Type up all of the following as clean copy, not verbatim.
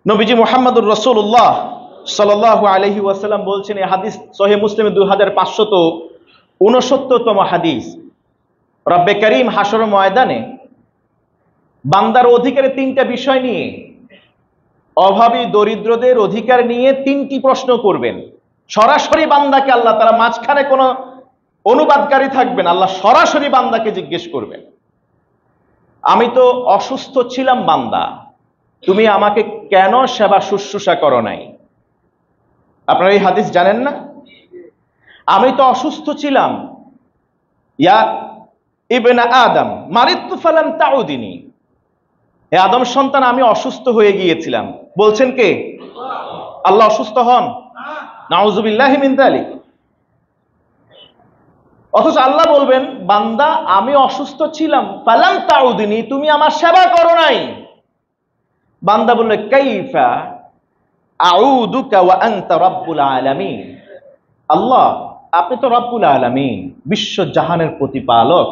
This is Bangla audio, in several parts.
নবীজি মুহাম্মদুর রাসূলুল্লাহ সাল্লাল্লাহু আলাইহি ওয়াসাল্লাম বলছেন, এই হাদিস সহিহ মুসলিমে 2569তম হাদিস, রব্বে করিম হাসর ময়দানে বান্দার অধিকারে তিনটা বিষয় নিয়ে, অভাবী দরিদ্রদের অধিকার নিয়ে তিনটি প্রশ্ন করবেন। সরাসরি বান্দাকে আল্লাহ তাআলা, মাঝখানে কোনো অনুবাদকারী থাকবেন, আল্লাহ সরাসরি বান্দাকে জিজ্ঞেস করবেন, আমি তো অসুস্থ ছিলাম বান্দা, তুমি আমাকে কেন সেবা শুশ্রূষা করো নাই? আপনারা এই হাদিস জানেন না? আমি তো অসুস্থ ছিলাম, ইয়া ইবনা আদম মারিদতু ফালাম তাউদিনি, হে আদম সন্তান, আমি অসুস্থ হয়ে গিয়েছিলাম। বলছেন কে? আল্লাহ অসুস্থ হন? নাউযুবিল্লাহি মিন যালিক। অথচ আল্লাহ বলবেন, বান্দা আমি অসুস্থ ছিলাম, ফালাম তাউদিনি, তুমি আমার সেবা করো নাই। বান্দা বলল, কাইফা আউদুকা ওয়া আনতা রাব্বুল আলামিন, আল্লাহ আপনি তো রব্বুল আলামিন, বিশ্ব জাহানের প্রতিপালক,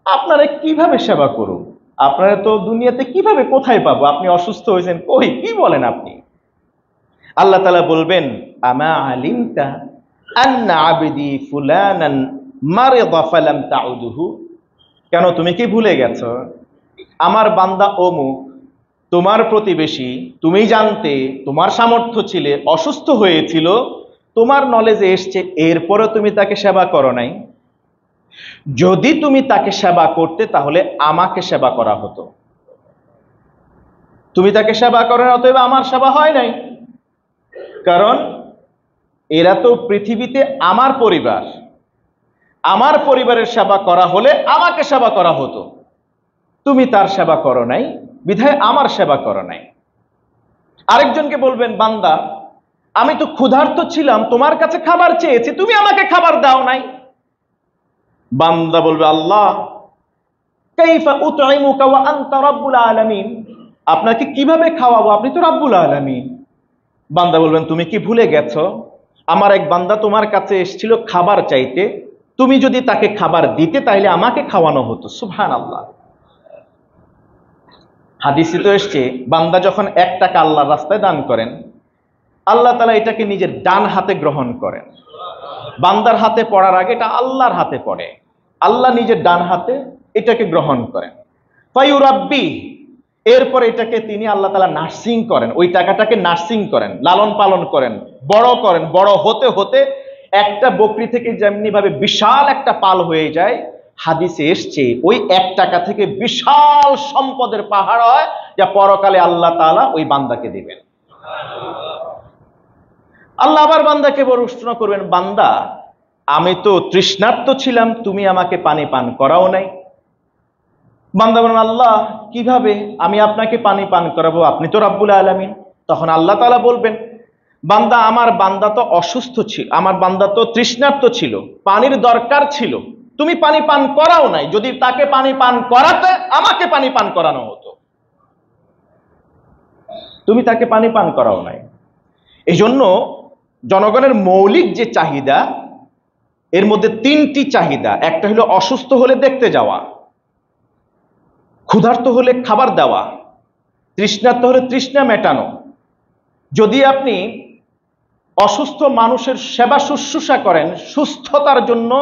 আপনারা কিভাবে সেবা করুন? আপনারা তো দুনিয়াতে কিভাবে, কোথায় পাবো? আপনি অসুস্থ হয়েছেন, কই, কি বলেন আপনি? আল্লাহ তাআলা বলবেন, আমা আলিমতা আন্না আবদি ফুলানান মারিদা ফালাম তাউদুহু, কেন তুমি কি ভুলে গেছো আমার বান্দা অমুক, তোমার প্রতিবেশী, তুমি জানতে, তোমার সামর্থ্য ছিলে, অসুস্থ হয়েছিল, তোমার নলেজে এসছে, এরপরে তুমি তাকে সেবা করো নাই। যদি তুমি তাকে সেবা করতে, তাহলে আমাকে সেবা করা হতো। তুমি তাকে সেবা করো না, অতএব আমার সেবা হয় নাই, কারণ এরা তো পৃথিবীতে আমার পরিবার, আমার পরিবারের সেবা করা হলে আমাকে সেবা করা হতো, তুমি তার সেবা করো নাই, বিধায় আমার সেবা করো নাই। আরেকজনকে বলবেন, বান্দা আমি তো ক্ষুধার্ত ছিলাম, তোমার কাছে খাবার চেয়েছি, তুমি আমাকে খাবার দাও নাই। বান্দা বলবে, আল্লাহ কাইফা উতঈমুকা ওয়া আনতা রাব্বুল আলামিন, আপনাকে কিভাবে খাওয়াবো, আপনি তো রাব্বুল আলামিন। বান্দা বলবেন, তুমি কি ভুলে গেছো আমার এক বান্দা তোমার কাছে এসেছিল খাবার চাইতে, তুমি যদি তাকে খাবার দিতে, তাহলে আমাকে খাওয়ানো হতো। সুবহানাল্লাহ। হাদিসে তো এসছে, বান্দা যখন 1 টাকা আল্লাহর রাস্তায় দান করেন, আল্লাহ তাআলা এটাকে নিজের ডান হাতে গ্রহণ করেন। বান্দার হাতে পড়ার আগে এটা আল্লাহর হাতে পড়ে, আল্লাহ নিজের ডান হাতে এটাকে গ্রহণ করেন। ফায়ুরাব্বি, এরপর এটাকে তিনি আল্লাহ তাআলা নার্সিং করেন, ওই টাকাটাকে নার্সিং করেন, লালন পালন করেন, বড় করেন। বড় হতে হতে একটা বকরি থেকে যেমনি ভাবে বিশাল একটা পাল হয়ে যায়, হাদিসে এসছে ওই 1 টাকা থেকে বিশাল সম্পদের পাহাড় হয়, যা পরকালে আল্লাহ তাআলা ওই বান্দাকে দিবেন। আল্লাহ আবার বান্দাকে প্রশ্ন করবেন, বান্দা আমি তো তৃষ্ণার্ত ছিলাম, তুমি আমাকে পানি পান করাও নাই। বান্দা বলেন, আল্লাহ কিভাবে আমি আপনাকে পানি পান করাবো, আপনি তো রাব্বুল আলামিন। তখন আল্লাহ তাআলা বলবেন, বান্দা আমার বান্দা তো অসুস্থ ছিল, আমার বান্দা তো তৃষ্ণার্ত ছিল, পানির দরকার ছিল, তুমি পানি পান করাও নাই। যদি তাকে পানি পান করাতে, আমাকে পানি পান করানো হতো, তুমি তাকে পানি পান করাও নাই। এই জন্য জনগণের মৌলিক যে চাহিদা, এর মধ্যে 3টি চাহিদা। একটা হলো অসুস্থ হলে দেখতে যাওয়া, ক্ষুধার্ত হলে খাবার দেওয়া, তৃষ্ণার্ত হলে তৃষ্ণা মেটানো। যদি আপনি অসুস্থ মানুষের সেবা শুশ্রূষা করেন, সুস্থতার জন্য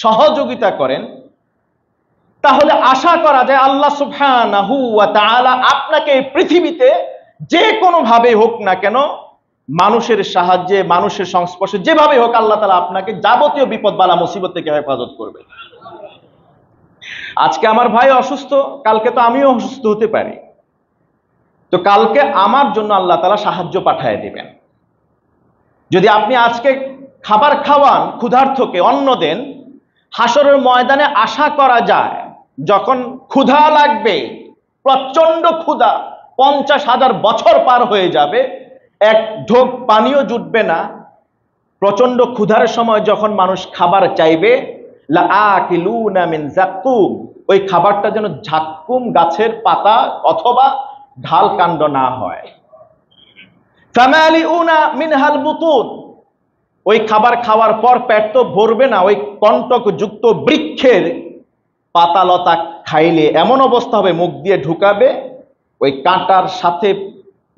সহযোগিতা করেন, তাহলে আশা করা যায় আল্লাহ সুবহানাহু ওয়া তাআলা আপনাকে এই পৃথিবীতে যে কোনো ভাবে হোক না কেন, মানুষের সাহায্যে, মানুষের সংস্পর্শে, যেভাবে হোক, আল্লাহ তাআলা আপনাকে যাবতীয় বিপদ বালা মুসিবত থেকে হেফাজত করবে। আজকে আমার ভাই অসুস্থ, কালকে তো আমিও অসুস্থ হতে পারি, তো কালকে আমার জন্য আল্লাহ তাআলা সাহায্য পাঠিয়ে দিবেন। যদি আপনি আজকে খাবার খাওয়ান, ক্ষুধার্তকে অন্ন দেন, হাসরের ময়দানে আশা করা যায় যখন ক্ষুধা লাগবে, প্রচন্ড ক্ষুধা, 50,000 বছর পার হয়ে যাবে, এক ঢোক পানিও জুটবে না, প্রচন্ড ক্ষুধার সময় যখন মানুষ খাবার চাইবে, লাআকিলুনা মিন যাক্কুম, ওই খাবারটা যেন ঝাক্কুম গাছের পাতা অথবা ঢাল কাণ্ড না হয়। ফামালিউনা মিনহাল বুতুন, ওই খাবার খাওয়ার পর পেট তো ভরবে না, ওই কণ্টকযুক্ত বৃক্ষের পাতালতা খাইলে এমন অবস্থা হবে, মুখ দিয়ে ঢুকাবে, ওই কাঁটার সাথে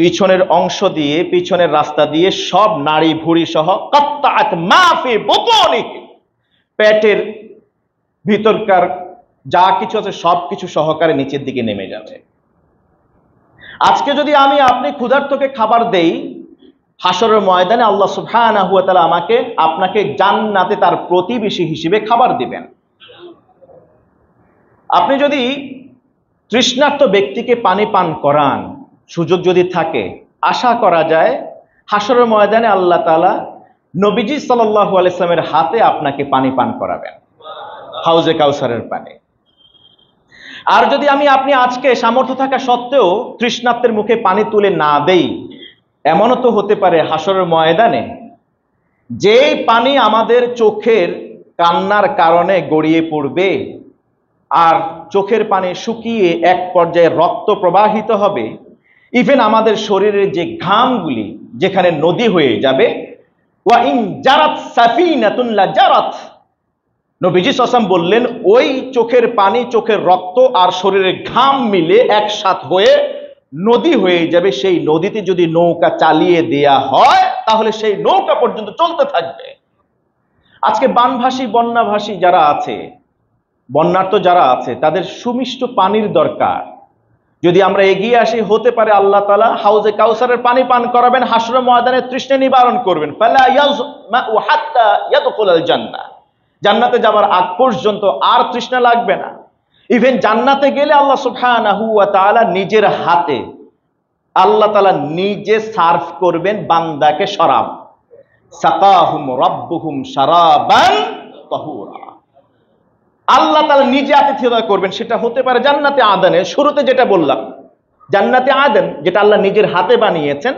পিছনের অংশ দিয়ে, পিছনের রাস্তা দিয়ে সব নাড়ি ভুঁড়ি সহ কাত্তাআত মা ফি বুতুনিহি, পেটের ভিতরকার যা কিছু আছে সবকিছু সহকারে নিচের দিকে নেমে যাবে। আজকে যদি আমি আপনি ক্ষুধার্তকে খাবার দেই, হাসরের ময়দানে আল্লাহ সুবহানাহু ওয়া তাআলা আমাকে আপনাকে জান্নাতে তার প্রতিবেশী হিসেবে খাবার দিবেন। আপনি যদি তৃষ্ণার্ত ব্যক্তিকে পানি পান করান, সুযোগ যদি থাকে, আশা করা যায় হাসরের ময়দানে আল্লাহ তাআলা নবীজি সাল্লাল্লাহু আলাইহি ওয়াসাল্লামের হাতে আপনাকে পানি পান করাবেন, হাউজে কাউসারের পানি। আর যদি আমি আপনি আজকে সামর্থ্য থাকা সত্ত্বেও তৃষ্ণার্তের মুখে পানি তুলে না দেই, এমনও তো হতে পারে হাসরের ময়দানে যেই পানি আমাদের চোখের কান্নার কারণে গড়িয়ে পড়বে আর চোখের পানি শুকিয়ে এক পর্যায়ে রক্ত প্রবাহিত হবে, ইভেন আমাদের শরীরের যে ঘামগুলি যেখানে নদী হয়ে যাবে, ওয়া ইন জারাত সাফিনাতুন লা জারাত, নবীজি সাল্লাল্লাহু আলাইহি ওয়াসাল্লাম বললেন ওই চোখের পানি, চোখের রক্ত আর শরীরের ঘাম মিলে একসাথ হয়ে নদী হয়ে যাবে। সেই নদীতে যদি নৌকা চালিয়ে দেয়া হয় তাহলে সেই নৌকা পর্যন্ত চলতে থাকবে। আজকে বানভাসী বন্যাভাসী যারা আছে, বন্যার্ত যারা আছে, তাদের সুমিষ্ট পানির দরকার। যদি আমরা এগিয়ে আসি, হতে পারে আল্লাহ তাআলা হাউজে কাউসারের পানি পান করাবেন, হাসরের ময়দানে তৃষ্ণা নিবারণ করবেন। ফালা ইয়াজমাউ হাত্তা ইয়াদখুলাল জান্নাহ, জান্নাতে যাবার আগ পর্যন্ত আর তৃষ্ণা লাগবে না। ইভেন জান্নাতে গেলে আল্লাহ সুবহানাহু ওয়া তাআলা নিজের হাতে, আল্লাহ তাআলা নিজে সার্ভ করবেন বান্দাকে শরাব। সাকাহুম রাব্বুহুম শারাবান তাহুরা, আল্লাহ তাআলা নিজে আতিথেয়তা করবেন। সেটা হতে পারে জান্নাতে আদনে, শুরুতে যেটা বললাম জান্নাতে আদন, যেটা আল্লাহ নিজের হাতে বানিয়েছেন,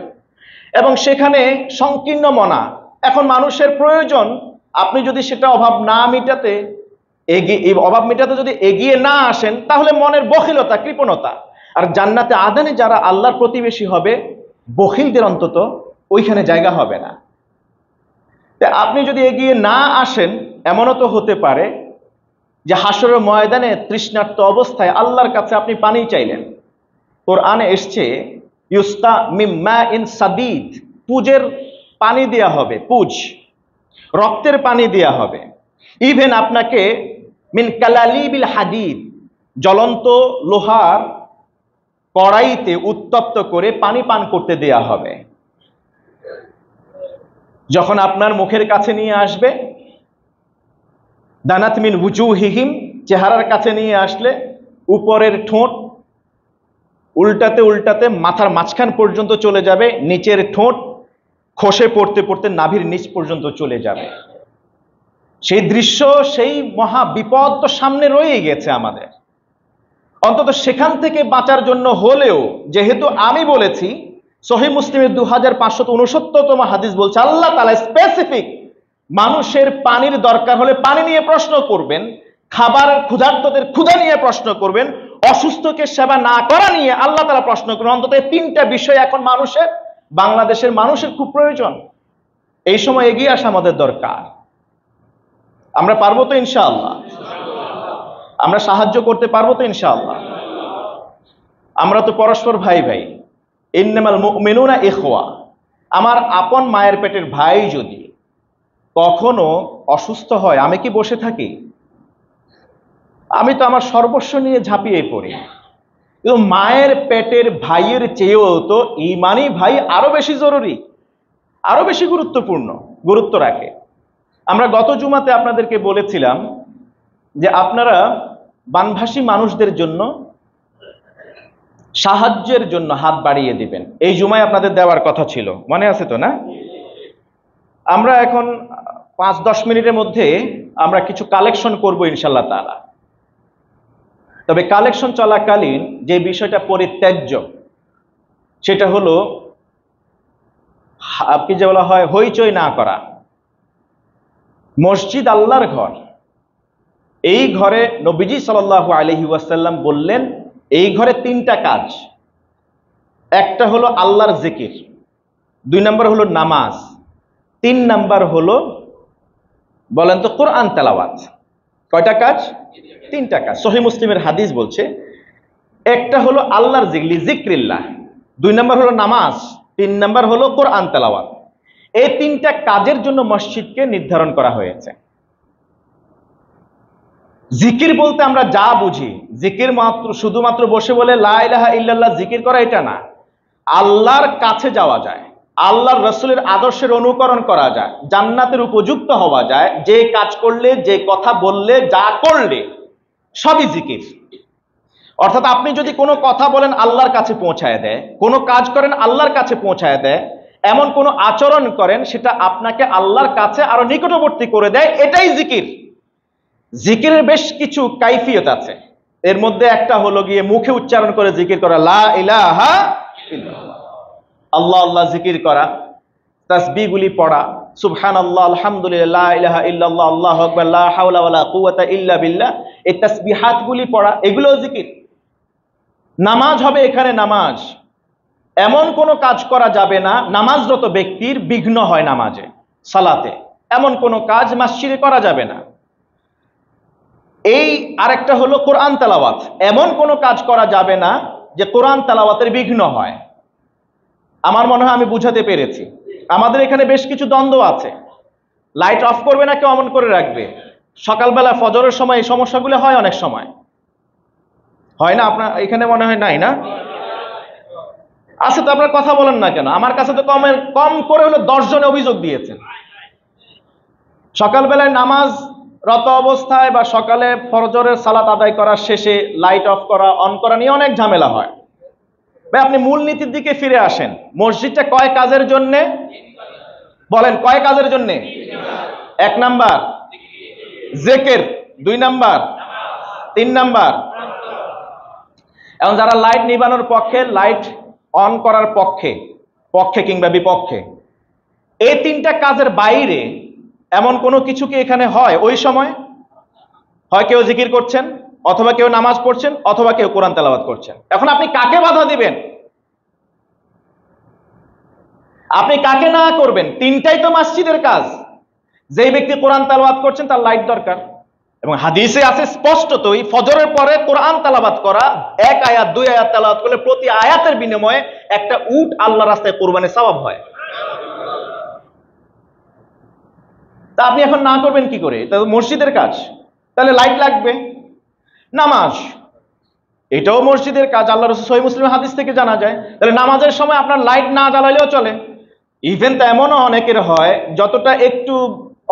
এবং সেখানে সংকীর্ণ মনা। এখন মানুষের প্রয়োজন, আপনি যদি সেটা অভাব মেটাতে যদি এগিয়ে না আসেন, তাহলে মনের বখিলতা, কৃপণতা। আর জান্নাতে আদনে যারা আল্লাহর প্রতিবেশী হবে, বখিলদের অন্তত ওইখানে জায়গা হবে না। আপনি যদি এগিয়ে না আসেন, এমনও তো হতে পারে যে হাসরের ময়দানে তৃষ্ণার্ত অবস্থায় আল্লাহর কাছে আপনি পানি চাইলেন। কোরআনে এসছে ইউস্তা মিম মাইন সাদিদ, পুজের পানি দেয়া হবে, পুজ, রক্তের পানি দেয়া হবে। ইভেন আপনাকে মিন কালালিবিল হাদিদ, জ্বলন্ত লোহার কড়াইতে উত্তপ্ত করে পানি পান করতে দেয়া হবে। যখন আপনার মুখের কাছে নিয়ে আসবে, দানাত মিন উজুহিহিম, চেহারার কাছে নিয়ে আসলে উপরের ঠোঁট উল্টাতে উল্টাতে মাথার মাঝখান পর্যন্ত চলে যাবে, নিচের ঠোঁট খসে পড়তে পড়তে নাভির নিচ পর্যন্ত চলে যাবে। সেই দৃশ্য, সেই মহা বিপদ তো সামনে রয়েই গেছে আমাদের। অন্তত সেখান থেকে বাঁচার জন্য হলেও, যেহেতু আমি বলেছি সহিহ মুসলিমের 2569তম হাদিস বলছে আল্লাহ তাআলা স্পেসিফিক মানুষের পানির দরকার হলে পানি নিয়ে প্রশ্ন করবেন, খাবার ক্ষুধার্তদের ক্ষুধা নিয়ে প্রশ্ন করবেন, অসুস্থকে সেবা না করা নিয়ে আল্লাহ তাআলা প্রশ্ন করবেন। অন্তত এই তিনটা বিষয় এখন মানুষের, বাংলাদেশের মানুষের খুব প্রয়োজন। এই সময় এগিয়ে আসা আমাদের দরকার। আমরা পারবো তো ইনশাআল্লাহ? আমরা সাহায্য করতে পারবো তো ইনশাআল্লাহ? আমরা তো পরস্পর ভাই ভাই। ইন্নামাল মুমিনুনা ইখওয়া, আমার আপন মায়ের পেটের ভাই যদি কখনো অসুস্থ হয়, আমি কি বসে থাকি? আমি তো আমার সর্বস্ব নিয়ে ঝাঁপিয়ে পড়ি। কিন্তু মায়ের পেটের ভাইয়ের চেয়েও তো ঈমানি ভাই আরো বেশি জরুরি, আরো বেশি গুরুত্ব রাখে। আমরা গত জুমাতে আপনাদেরকে বলেছিলাম যে আপনারা বানভাসী মানুষদের জন্য সাহায্যের জন্য হাত বাড়িয়ে দিবেন। এই জুমায় আপনাদের দেওয়ার কথা ছিল, মনে আছে তো না? আমরা এখন 5-10 মিনিটের মধ্যে আমরা কিছু কালেকশন করব ইনশাআল্লাহ তাআলা। তবে কালেকশন চলাকালীন যে বিষয়টা পরিত্যাজ্য, সেটা হলো আপনি যে বলা হয় হইচই না করা। মসজিদ আল্লাহর ঘর, এই ঘরে নবীজি সাল্লাল্লাহু আলাইহি ওয়াসাল্লাম বললেন এই ঘরে 3টা কাজ। একটা হলো আল্লাহর জিকির, 2 নম্বর হলো নামাজ, 3 নম্বর হলো বলেন তো কোরআন তেলাওয়াত। কয়টা কাজ? 3টা কাজ। সহিহ মুসলিমের হাদিস বলছে একটা হলো আল্লাহর জিকির, জিক্রিল্লাহ, 2 নম্বর হলো নামাজ, 3 নম্বর হলো কোরআন তেলাওয়াত। এই 3টা কাজের জন্য মসজিদকে নির্ধারণ করা হয়েছে। জিকির বলতে আমরা যা বুঝি, জিকির মাত্র শুধুমাত্র বসে বলে লা ইলাহা ইল্লাল্লাহ জিকির করা, এটা না। আল্লাহর কাছে যাওয়া যায়, আল্লাহর রাসূলের আদর্শের অনুকরণ করা যায়, জান্নাতের উপযুক্ত হওয়া যায়, যে কাজ করলে, যে কথা বললে, যা করলে সবই জিকির। অর্থাৎ আপনি যদি কোনো কথা বলেন আল্লাহর কাছে পৌঁছায় দেয়, কোনো কাজ করেন আল্লাহর কাছে পৌঁছায় দেয়, এমন কোনো আচরণ করেন সেটা আপনাকে আল্লাহর কাছে আরো নিকটবর্তী করে দেয়, এটাই জিকির। জিকিরের বেশ কিছু কাইফিয়ত আছে। এর মধ্যে একটা হলো গিয়ে মুখে উচ্চারণ করে জিকির করা, লা ইলাহা ইল্লাল্লাহ, আল্লাহ আল্লাহ জিকির করা, তাসবিহগুলি পড়া, সুবহানাল্লাহ, আলহামদুলিল্লাহ, লা ইলাহা ইল্লাল্লাহ, আল্লাহু আকবার, লা হাওলা ওয়ালা কুওয়াতা ইল্লা বিল্লাহ, এই তাসবিহাতগুলি পড়া, এগুলো জিকির। নামাজ হবে এখানে নামাজ। এমন কোনো কাজ করা যাবে না নামাজরত ব্যক্তির বিঘ্ন হয় নামাজে, সালাতে, এমন কোনো কাজ মসজিদে করা যাবে না। এই আরেকটা হলো কোরআন তেলাওয়াত, এমন কোনো কাজ করা যাবে না যে কোরআন তেলাওয়াতের বিঘ্ন হয়। আমার মনে হয় আমি বুঝাতে পেরেছি। আমাদের এখানে বেশ কিছু দ্বন্দ্ব আছে, লাইট অফ করবে না কেউ অন করে রাখবে। সকালবেলা ফজরের সময় এই সমস্যাগুলো হয়, অনেক সময় হয় না? আপনার এখানে মনে হয় নাই না? আচ্ছা, তো আপনার কথা বলেন না কেন? আমার কাছে তো কম করে হলো 10 জনে অভিযোগ দিয়েছেন। সকালবেলায় নামাজ রত অবস্থায় বা সকালে ফজরের সালাত আদায় করার শেষে লাইট অফ করা অন করা নিয়ে অনেক ঝামেলা হয়। ভাই, আপনি মূলনীতির দিকে ফিরে আসেন। মসজিদটা কয় কাজের জন্যে? বলেন, কয় কাজের জন্যে? 1 নাম্বার জিকির, 2 নাম্বার, 3 নাম্বার। এখন যারা লাইট নিবানোর পক্ষে, লাইট অন করার পক্ষে কিংবা বিপক্ষে, এই 3টা কাজের বাইরে এমন কোনো কিছু কি এখানে হয়? ওই সময় হয় কেউ জিকির করছেন, অথবা কেউ নামাজ পড়ছেন, অথবা কেউ কোরআন তেলাওয়াত করছেন। এখন আপনি কাকে বাধা দিবেন? আপনি কাকে না করবেন? 3টাই তো মসজিদের কাজ। যেই ব্যক্তি কোরআন তেলাওয়াত করছেন তার লাইট দরকার, এবং হাদিসে আছে স্পষ্টতই ফজরের পরে কোরআন তেলাওয়াত করা, 1 আয়াত 2 আয়াত তেলাওয়াত করলে প্রতি আয়াতের বিনিময়ে একটা উট আল্লাহর রাস্তায় কোরবানির সওয়াব হয়। তা আপনি এখন না করবেন কি করে? এটা মসজিদের কাজ, তাহলে লাইট লাগবে। নামাজ, এটাও মসজিদের কাজ, আল্লাহ রাসূল সহিহ মুসলিম হাদিস থেকে জানা যায়। তাহলে নামাজের সময় আপনার লাইট না জ্বালাইলেও চলে। ইভেন তো এমনও অনেকের হয়, যতটা একটু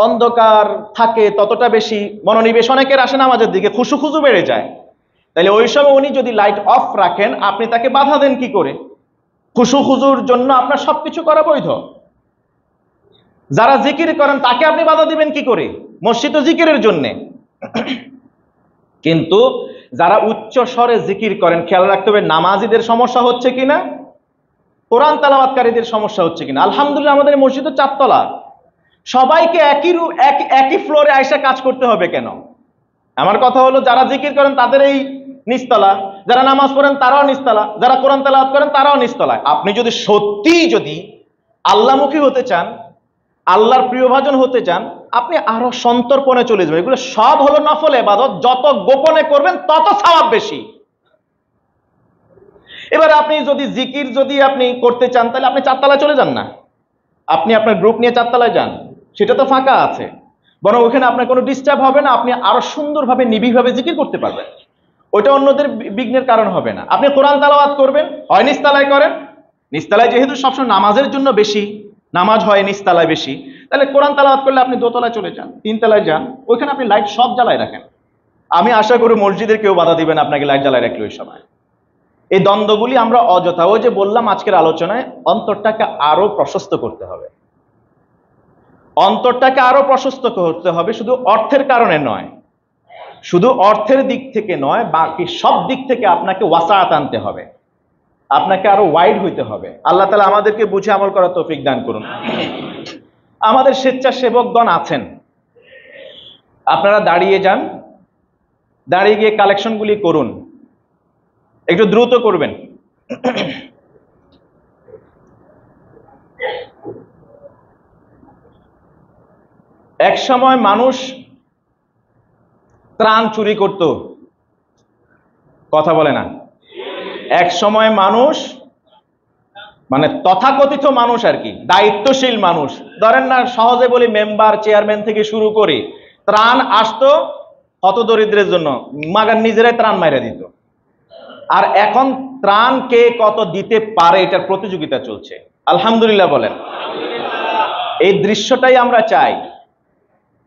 অন্ধকার থাকে ততটা বেশি মনোনিবেশ অনেকের আসে নামাজের দিকে, খুশু বেড়ে যায়। তাহলে ওই সময় উনি যদি লাইট অফ রাখেন, আপনি তাকে বাধা দেন কি করে? খুশুর জন্য আপনার সবকিছু করা বৈধ। যারা জিকির করেন তাকে আপনি বাধা দিবেন কি করে? মসজিদ তো জিকিরের জন্যে। কিন্তু যারা উচ্চ স্বরে জিকির করেন, খেয়াল রাখতে হবে নামাজিদের সমস্যা হচ্ছে কিনা, কোরআন তেলাওয়াতকারীদের সমস্যা হচ্ছে কিনা। আলহামদুলিল্লাহ, আমাদের মসজিদ তো 4 তলা, সবাইকে একই ফ্লোরে আইসা কাজ করতে হবে কেন? আমার কথা হলো, যারা জিকির করেন তাদের এই নিচতলা, যারা নামাজ পড়েন তারাও নিচতলা, যারা কোরআন তেলাওয়াত করেন তারাও নিচতলায়। আপনি যদি সত্যিই আল্লাহমুখী হতে চান, আল্লাহর প্রিয়ভাজন হতে চান, আপনি আরো সন্তর্পণে চলে যাবেন। এগুলো সব হলো নফল ইবাদত, যত গোপনে করবেন তত সওয়াব বেশি। এবার আপনি যদি জিকির আপনি করতে চান, তাহলে আপনি 4 তলায় চলে যান না, আপনি আপনার গ্রুপ নিয়ে 4 তলায় যান, সেটা তো ফাঁকা আছে, বরং ওখানে আপনার কোনো ডিস্টার্ব হবে না, আপনি আরো সুন্দরভাবে নিবিড়ভাবে জিকির করতে পারবেন। ওইটা অন্যদের বিঘ্নের কারণ হবে না। আপনি কোরআন তেলাওয়াত করবেন, হয় নিচতলায় করেন, নিচতলায় যেহেতু সবসময় নামাজের জন্য বেশি নামাজ হয় নিচতলায় বেশি, তাহলে কোরআন তেলাওয়াত করলে আপনি 2 তলায় চলে যান, 3 তলায় যান, ওইখানে আপনি লাইট সব জ্বালায় রাখেন। আমি আশা করি মসজিদের কেউ বাধা দিবেন আপনাকে লাইট জ্বালায় রাখলে ওই সময়। এই দ্বন্দ্বগুলি আমরা অযথা, ওই যে বললাম আজকের আলোচনায়, অন্তরটাকে আরো প্রশস্ত করতে হবে। অন্তরটাকে আরো প্রশস্ত করতে হবে, শুধু অর্থের কারণে নয়, শুধু অর্থের দিক থেকে নয়, বাকি সব দিক থেকে আপনাকে ওয়াসাআত আনতে হবে, আপনাকে আরো ওয়াইড হইতে হবে। আল্লাহ তাআলা আমাদেরকে বুঝে আমল করার তৌফিক দান করুন। আমাদের স্বেচ্ছাসেবকগণ আছেন, আপনারা দাঁড়িয়ে যান, দাঁড়িয়ে গিয়ে কালেকশনগুলি করুন, একটু দ্রুত করবেন। এক সময় মানুষ ত্রাণ চুরি করত, কথা বলে না? এক সময় মানুষ মানে তথাকথিত মানুষ আর কি, দায়িত্বশীল মানুষ, ধরেন না সহজে বলি মেম্বার চেয়ারম্যান থেকে শুরু করে ত্রাণ আসতো হতদরিদ্রের জন্য, মাগার নিজেরাই ত্রাণ মাইরা দিত। আর এখন ত্রাণ কে কত দিতে পারে এটার প্রতিযোগিতা চলছে। আলহামদুলিল্লাহ বলেন। এই দৃশ্যটাই আমরা চাই,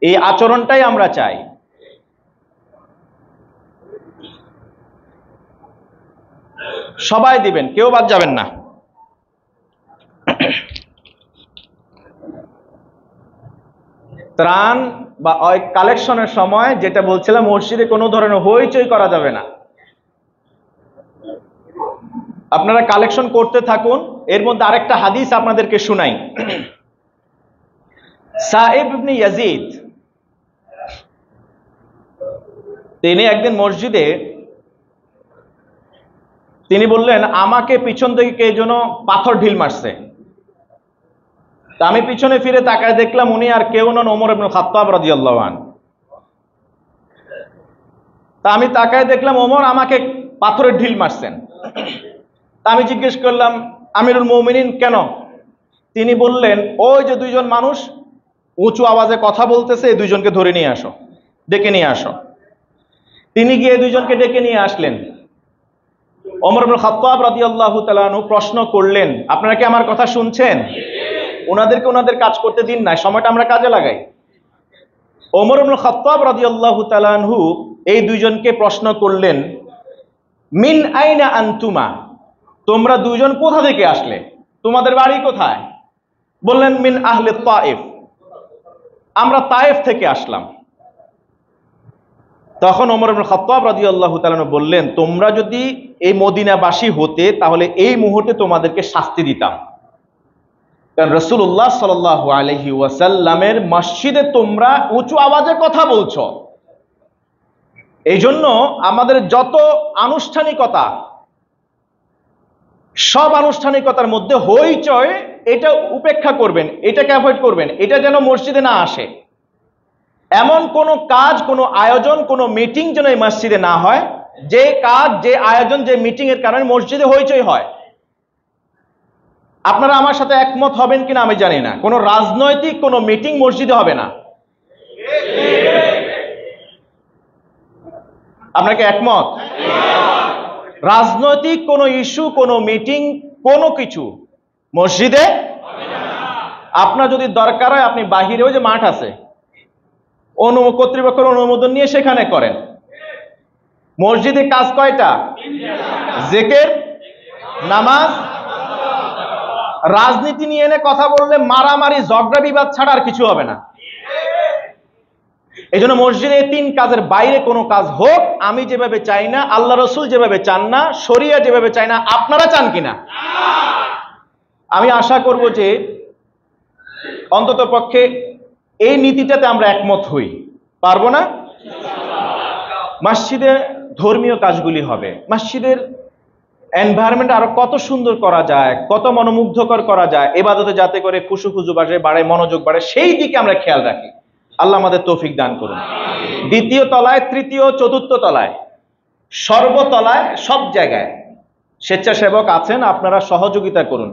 এই আচরণটাই আমরা চাই। সবাই দিবেন, কেউ বাদ যাবেন না। ত্রাণ বা কালেকশনের সময় যেটা বলছিলাম, মসজিদে কোনো ধরনের হইচই করা যাবে না। আপনারা কালেকশন করতে থাকুন। এর মধ্যে আরেকটা হাদিস আপনাদেরকে শুনাই। সাইব ইবনে ইয়াজিদ তিনি একদিন মসজিদে তিনি বললেন, আমাকে পিছন থেকে কে যেন পাথর ঢিল মারছে। তা আমি পিছনে ফিরে তাকায় দেখলাম উনি আর কেউ নন, ওমর ইবনে খাত্তাব রাদিয়াল্লাহু আনহু। তা আমি তাকায় দেখলাম ওমর আমাকে পাথরের ঢিল মারছেন। তা আমি জিজ্ঞেস করলাম, আমিরুল মুমিনিন কেন? তিনি বললেন, ওই যে দুইজন মানুষ উঁচু আওয়াজে কথা বলতেছে, এই দুইজনকে ধরে নিয়ে আসো, ডেকে নিয়ে আসো। তিনি গিয়ে দুইজনকে ডেকে নিয়ে আসলেন। ওমর ইবনে খাত্তাব রাদিয়াল্লাহু তাআলা আনহু প্রশ্ন করলেন, আপনারা কি আমার কথা শুনছেন? ওনাদেরকে ওনাদের কাজ করতে দিন না, সময়টা আমরা কাজে লাগাই। ওমর ইবনে খাত্তাব রাদিয়াল্লাহু তাআলা আনহু এই দুইজনকে প্রশ্ন করলেন, মিন আইনা আনতুমা, তোমরা দুইজন কোথা থেকে আসলে, তোমাদের বাড়ি কোথায়? বললেন, মিন আহলে তায়েফ, আমরা তায়েফ থেকে আসলাম। তখন ওমর ইবনে খাত্তাব রাদিয়াল্লাহু তাআলা আনহু বললেন, তোমরা যদি এই মদিনাবাসী হতে তাহলে এই মুহূর্তে তোমাদেরকে শাস্তি দিতাম, কারণ রাসূলুল্লাহ সাল্লাল্লাহু আলাইহি ওয়াসাল্লামের মসজিদে তোমরা উঁচু আওয়াজে কথা বলছো। এই জন্য আমাদের যত আনুষ্ঠানিকতা, সব আনুষ্ঠানিকতার মধ্যে হইচই এটা উপেক্ষা করবেন, এটাকে অ্যাভয়েড করবেন, এটা যেন মসজিদে না আসে। এমন কোন কাজ, কোন আয়োজন, কোন মিটিং যেন এই মসজিদে না হয়, যে কাজ, যে আয়োজন, যে মিটিং এর কারণে মসজিদে হইচই হয়। আপনারা আমার সাথে একমত হবেন কিনা আমি জানি না, কোন রাজনৈতিক কোন মিটিং মসজিদে হবে না। আপনাকে একমত? রাজনৈতিক কোন ইস্যু, কোন মিটিং, কোনো কিছু মসজিদে। আপনার যদি দরকার হয় আপনি বাহিরে, ওই যে মাঠ আছে, কর্তৃপক্ষের অনুমোদন নিয়ে সেখানে করেন। মসজিদে কাজ কয়টা? জিকির, নামাজ। রাজনীতি নিয়ে এনে কথা বললে মারামারি, ঝগড়া বিবাদ ছাড়া আর কিছু হবে না। এই জন্য মসজিদে তিন কাজের বাইরে কোনো কাজ হোক আমি যেভাবে চাই না, আল্লাহ রসুল যেভাবে চান না, শরিয়া যেভাবে চাই না, আপনারা চান কিনা? আমি আশা করব যে অন্তত পক্ষে এই নীতিটাতে আমরা একমত হই। পারবো না? মসজিদে ধর্মীয় কাজগুলি হবে, মসজিদের এনভায়রনমেন্ট আরো কত সুন্দর করা যায়, কত মনোমুগ্ধকর করা যায়, ইবাদতে যাতে করে খুশু খুশু বাড়ে, মনোযোগ বাড়ে, সেই দিকে আমরা খেয়াল রাখি। আল্লাহ আমাদের তৌফিক দান করুন। দ্বিতীয় তলায়, তৃতীয়, চতুর্থ তলায়, সর্বতলায়, সব জায়গায় স্বেচ্ছাসেবক আছেন, আপনারা সহযোগিতা করুন।